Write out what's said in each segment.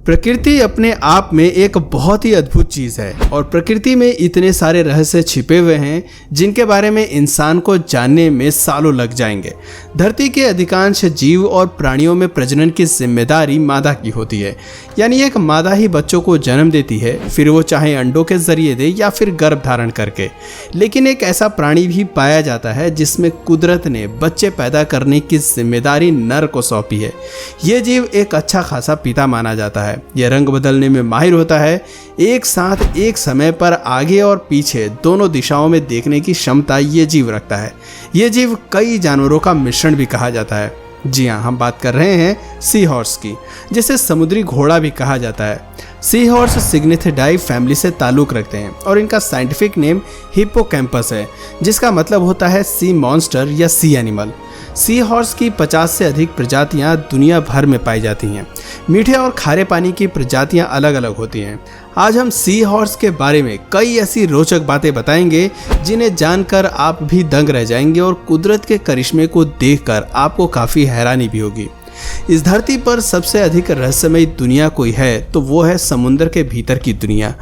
प्रकृति अपने आप में एक बहुत ही अद्भुत चीज़ है और प्रकृति में इतने सारे रहस्य छिपे हुए हैं जिनके बारे में इंसान को जानने में सालों लग जाएंगे। धरती के अधिकांश जीव और प्राणियों में प्रजनन की जिम्मेदारी मादा की होती है, यानी एक मादा ही बच्चों को जन्म देती है, फिर वो चाहे अंडों के जरिए दे या फिर गर्भ धारण करके। लेकिन एक ऐसा प्राणी भी पाया जाता है जिसमें कुदरत ने बच्चे पैदा करने की जिम्मेदारी नर को सौंपी है। ये जीव एक अच्छा खासा पिता माना जाता है। यह रंग बदलने में माहिर होता है, एक साथ एक समय पर आगे और पीछे दोनों दिशाओं में देखने की क्षमता ये जीव रखता है। ये जीव कई जानवरों का मिश्रण भी कहा जाता है। जी हाँ, हम बात कर रहे हैं सी हॉर्स की, जिसे समुद्री घोड़ा भी कहा जाता है। सी हॉर्स सिग्निथिडाई फैमिली से ताल्लुक़ रखते हैं और इनका साइंटिफिक नेम हिप्पोकैम्पस है, जिसका मतलब होता है सी मॉन्स्टर या सी एनिमल। सी हॉर्स की 50 से अधिक प्रजातियां दुनिया भर में पाई जाती हैं। मीठे और खारे पानी की प्रजातियां अलग अलग होती हैं। आज हम सी हॉर्स के बारे में कई ऐसी रोचक बातें बताएंगे जिन्हें जानकर आप भी दंग रह जाएंगे और कुदरत के करिश्मे को देखकर आपको काफ़ी हैरानी भी होगी। इस धरती पर सबसे अधिक रहस्यमयी दुनिया कोई है तो वो है समुद्र के भीतर की दुनिया।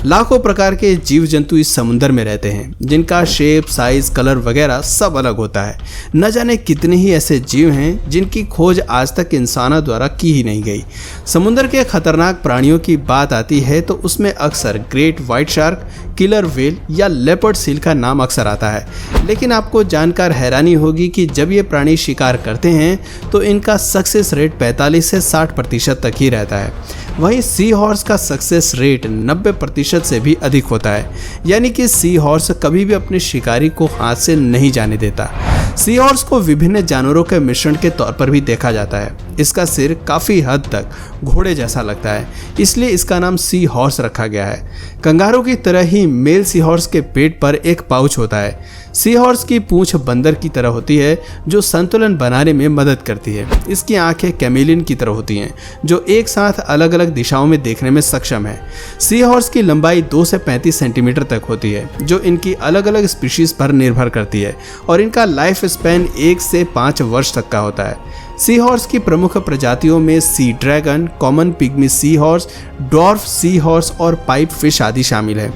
लाखों प्रकार के जीव जंतु इस समुद्र में रहते हैं, जिनका शेप, साइज, कलर वगैरह सब अलग होता है। न जाने कितने ही ऐसे जीव हैं जिनकी खोज आज तक इंसानों द्वारा की ही नहीं गई। समुद्र के खतरनाक प्राणियों की बात आती है तो उसमें अक्सर great white shark, killer whale या लेपर्ड सील का नाम अक्सर आता है। लेकिन आपको जानकर हैरानी होगी कि जब ये प्राणी शिकार करते हैं तो इनका सक्सेस रेट 45 से 60% तक ही रहता है। वहीं सी हॉर्स का सक्सेस रेट 90% से भी अधिक होता है, यानी कि सी हॉर्स कभी भी अपने शिकारी को हाथ से नहीं जाने देता। सी हॉर्स को विभिन्न जानवरों के मिश्रण के तौर पर भी देखा जाता है। इसका सिर काफ़ी हद तक घोड़े जैसा लगता है, इसलिए इसका नाम सी हॉर्स रखा गया है। कंगारू की तरह ही मेल सी हॉर्स के पेट पर एक पाउच होता है। सी हॉर्स की पूंछ बंदर की तरह होती है, जो संतुलन बनाने में मदद करती है। इसकी आंखें कैमेलियन की तरह होती हैं, जो एक साथ अलग अलग दिशाओं में देखने में सक्षम है। सी हॉर्स की लंबाई 2 से 35 सेंटीमीटर तक होती है, जो इनकी अलग अलग स्पीशीज पर निर्भर करती है, और इनका लाइफ स्पैन 1 से 5 वर्ष तक का होता है। सी हॉर्स की प्रमुख प्रजातियों में sea dragon, common pygmy sea horse, dwarf sea horse और पाइप फिश आदि शामिल है।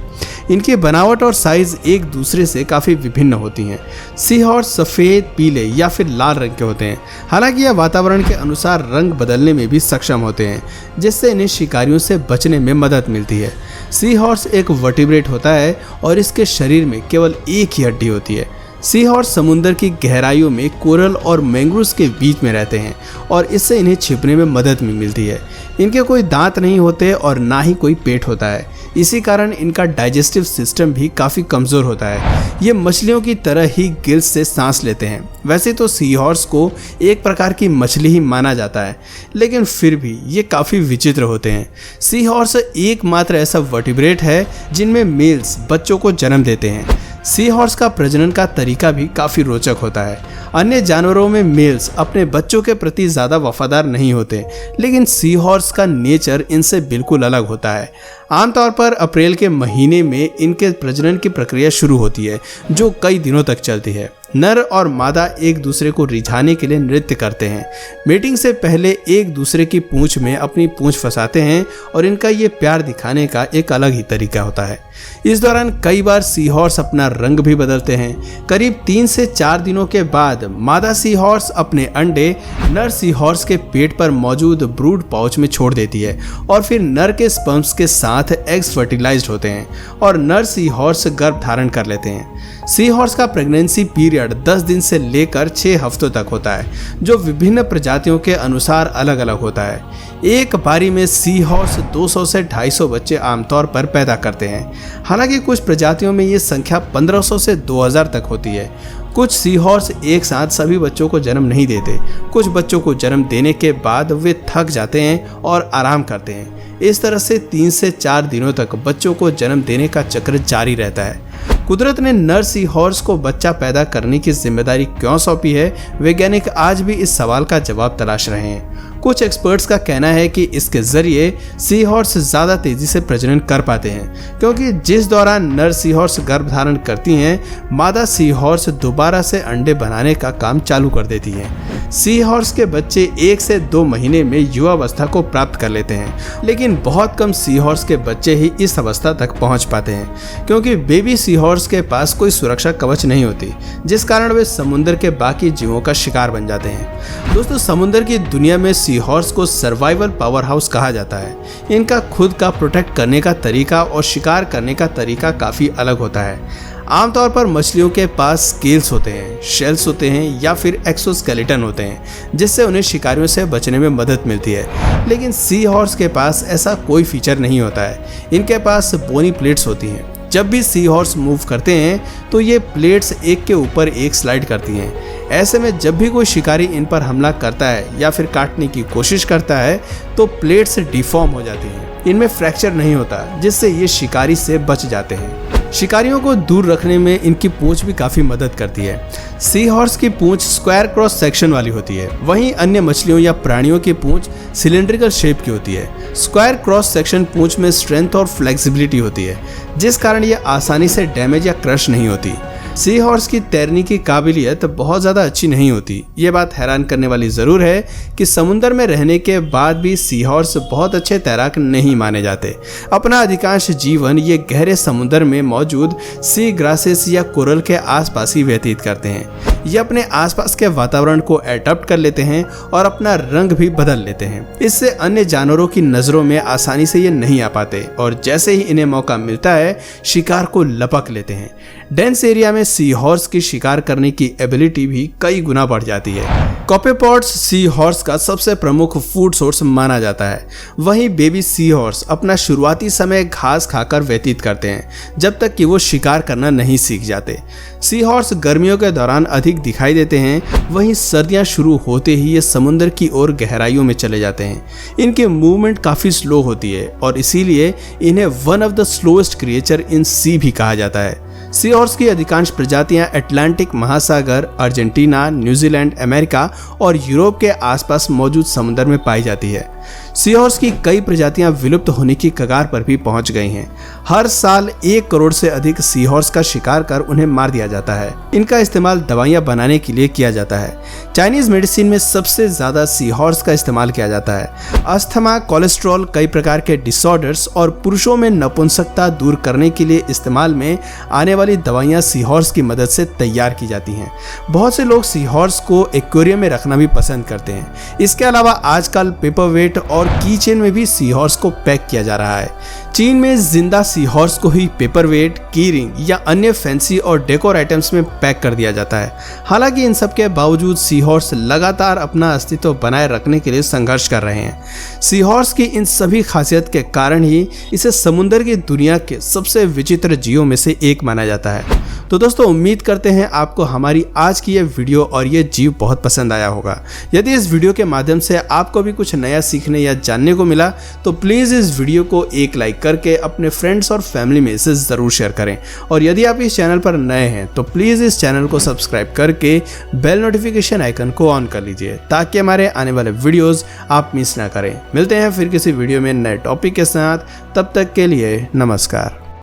इनकी बनावट और साइज एक दूसरे से काफ़ी विभिन्न होती हैं। सी हॉर्स सफ़ेद, पीले या फिर लाल रंग के होते हैं। हालांकि यह वातावरण के अनुसार रंग बदलने में भी सक्षम होते हैं, जिससे इन्हें शिकारियों से बचने में मदद मिलती है। सी हॉर्स एक वर्टिब्रेट होता है और इसके शरीर में केवल एक ही हड्डी होती है। सी हॉर्स समुद्र की गहराइयों में कोरल और मैंग्रोव्स के बीच में रहते हैं और इससे इन्हें छिपने में मदद भी मिलती है। इनके कोई दांत नहीं होते और ना ही कोई पेट होता है। इसी कारण इनका डाइजेस्टिव सिस्टम भी काफ़ी कमज़ोर होता है। ये मछलियों की तरह ही गिल्स से सांस लेते हैं। वैसे तो सी हॉर्स को एक प्रकार की मछली ही माना जाता है, लेकिन फिर भी ये काफ़ी विचित्र होते हैं। सी हॉर्स एकमात्र ऐसा वर्टिब्रेट है जिनमें मेल्स बच्चों को जन्म देते हैं। सी हॉर्स का प्रजनन का तरीका भी काफ़ी रोचक होता है। अन्य जानवरों में मेल्स अपने बच्चों के प्रति ज़्यादा वफादार नहीं होते, लेकिन सी हॉर्स का नेचर इनसे बिल्कुल अलग होता है। आमतौर पर अप्रैल के महीने में इनके प्रजनन की प्रक्रिया शुरू होती है, जो कई दिनों तक चलती है। नर और मादा एक दूसरे को रिझाने के लिए नृत्य करते हैं। मीटिंग से पहले एक दूसरे की पूंछ में अपनी पूंछ फंसाते हैं और इनका ये प्यार दिखाने का एक अलग ही तरीका होता है। इस दौरान कई बार सी हॉर्स अपना रंग भी बदलते हैं। करीब 3 से 4 दिनों के बाद मादा सी हॉर्स अपने अंडे नर सी हॉर्स के पेट पर मौजूद ब्रूड पाउच में छोड़ देती है और फिर नर के स्पर्म्स के साथ एग्स फर्टिलाइज्ड होते हैं और नर सी हॉर्स गर्भ धारण कर लेते हैं। सी हॉर्स का प्रेगनेंसी पीरियड 10 दिन से लेकर 6 हफ्तों तक होता है, जो विभिन्न प्रजातियों के अनुसार अलग अलग होता है। एक बारी में सी हॉर्स 200 से 250 बच्चे आमतौर पर पैदा करते हैं। हालांकि कुछ प्रजातियों में ये संख्या 1500 से 2000 तक होती है। कुछ सी हॉर्स एक साथ सभी बच्चों को जन्म नहीं देते। कुछ बच्चों को जन्म देने के बाद वे थक जाते हैं और आराम करते हैं। इस तरह से 3 से 4 दिनों तक बच्चों को जन्म देने का चक्र जारी रहता है। कुदरत ने नर सी हॉर्स को बच्चा पैदा करने की जिम्मेदारी क्यों सौंपी है, वैज्ञानिक आज भी इस सवाल का जवाब तलाश रहे हैं। कुछ एक्सपर्ट्स का कहना है कि इसके जरिए सी हॉर्स ज़्यादा तेज़ी से प्रजनन कर पाते हैं, क्योंकि जिस दौरान नर सी हॉर्स गर्भ धारण करती हैं, मादा सी हॉर्स दोबारा से अंडे बनाने का काम चालू कर देती हैं। सी हॉर्स के बच्चे 1 से 2 महीने में युवावस्था को प्राप्त कर लेते हैं, लेकिन बहुत कम सी हॉर्स के बच्चे ही इस अवस्था तक पहुंच पाते हैं, क्योंकि बेबी सी हॉर्स के पास कोई सुरक्षा कवच नहीं होती, जिस कारण वे समुद्र के बाकी जीवों का शिकार बन जाते हैं। दोस्तों, समुद्र की दुनिया में सी हॉर्स को सर्वाइवल पावर हाउस कहा जाता है। इनका खुद का प्रोटेक्ट करने का तरीका और शिकार करने का तरीका काफी अलग होता है। आमतौर पर मछलियों के पास स्केल्स होते हैं, शेल्स होते हैं या फिर एक्सोस्केलेटन होते हैं, जिससे उन्हें शिकारियों से बचने में मदद मिलती है। लेकिन सी हॉर्स के पास ऐसा कोई फीचर नहीं होता है। इनके पास बोनी प्लेट्स होती हैं। जब भी सी हॉर्स मूव करते हैं तो ये प्लेट्स एक के ऊपर एक स्लाइड करती हैं। ऐसे में जब भी कोई शिकारी इन पर हमला करता है या फिर काटने की कोशिश करता है तो प्लेट्स डिफॉर्म हो जाती हैं। इनमें फ्रैक्चर नहीं होता, जिससे ये शिकारी से बच जाते हैं। शिकारियों को दूर रखने में इनकी पूंछ भी काफी मदद करती है। सी हॉर्स की पूंछ स्क्वायर क्रॉस सेक्शन वाली होती है, वहीं अन्य मछलियों या प्राणियों की पूंछ सिलेंड्रिकल शेप की होती है। स्क्वायर क्रॉस सेक्शन पूंछ में स्ट्रेंथ और फ्लेक्सिबिलिटी होती है, जिस कारण ये आसानी से डैमेज या क्रश नहीं होती। सी हॉर्स की तैरने की काबिलियत बहुत ज़्यादा अच्छी नहीं होती। ये बात हैरान करने वाली ज़रूर है कि समुद्र में रहने के बाद भी सी हॉर्स बहुत अच्छे तैराक नहीं माने जाते। अपना अधिकांश जीवन ये गहरे समुद्र में मौजूद सी ग्रासेस या कोरल के आसपास ही व्यतीत करते हैं। ये अपने आसपास के वातावरण को एडॉप्ट कर लेते हैं और अपना रंग भी बदल लेते हैं। इससे अन्य जानवरों की नज़रों में आसानी से ये नहीं आ पाते और जैसे ही इन्हें मौका मिलता है शिकार को लपक लेते हैं। डेंस एरिया में सी हॉर्स की शिकार करने की एबिलिटी भी कई गुना बढ़ जाती है। कॉपेपॉड्स सी हॉर्स का सबसे प्रमुख फूड सोर्स माना जाता है। वहीं बेबी सी हॉर्स अपना शुरुआती समय घास खाकर व्यतीत करते हैं, जब तक कि वो शिकार करना नहीं सीख जाते। सी हॉर्स गर्मियों के दौरान अधिक दिखाई देते हैं, वहीं सर्दियां शुरू होते ही ये समुद्र की ओर गहराइयों में चले जाते हैं। इनकी मूवमेंट काफ़ी स्लो होती है और इसीलिए इन्हें one of the slowest creature in sea भी कहा जाता है। सी हॉर्स की अधिकांश प्रजातियां अटलांटिक महासागर, अर्जेंटीना, न्यूजीलैंड, अमेरिका और यूरोप के आसपास मौजूद समुद्र में पाई जाती है। सी हॉर्स की कई प्रजातियां विलुप्त होने की कगार पर भी पहुंच गई हैं। हर साल 1 करोड़ से अधिक सी हॉर्स का शिकार कर उन्हें मार दिया जाता है। इनका इस्तेमाल दवाइयां बनाने के लिए किया जाता है। चाइनीज मेडिसिन में सबसे ज्यादा सी हॉर्स का इस्तेमाल किया जाता है। अस्थमा, कोलेस्ट्रॉल, कई प्रकार के डिसऑर्डर्स और पुरुषों में नपुंसकता दूर करने के लिए इस्तेमाल में आने वाली दवाइयां सी हॉर्स की मदद से तैयार की जाती हैं। बहुत से लोग सी हॉर्स को एक्वेरियम में रखना भी पसंद करते हैं। इसके अलावा आजकल पेपरवेट और कीचेन में भी सी हॉर्स को पैक किया जा रहा है। चीन में जिंदा सी हॉर्स को ही पेपरवेट, की रिंग या अन्य फैंसी और डेकोर आइटम्स में पैक कर दिया जाता है। हालांकि इन सब के बावजूद सी हॉर्स लगातार अपना अस्तित्व बनाए रखने के लिए संघर्ष कर रहे हैं। सी हॉर्स की इन सभी खासियत के कारण ही इसे समुद्र की दुनिया के सबसे विचित्र जीवों में से एक माना जाता है। तो दोस्तों, उम्मीद करते हैं आपको हमारी आज की ये वीडियो और ये जीव बहुत पसंद आया होगा। यदि इस वीडियो के माध्यम से आपको भी कुछ नया सीखने या जानने को मिला तो प्लीज़ इस वीडियो को एक लाइक करके अपने फ्रेंड्स और फैमिली में इसे ज़रूर शेयर करें। और यदि आप इस चैनल पर नए हैं तो प्लीज़ इस चैनल को सब्सक्राइब करके बेल नोटिफिकेशन आइकन को ऑन कर लीजिए, ताकि हमारे आने वाले वीडियोज़ आप मिस ना करें। मिलते हैं फिर किसी वीडियो में नए टॉपिक के साथ। तब तक के लिए नमस्कार।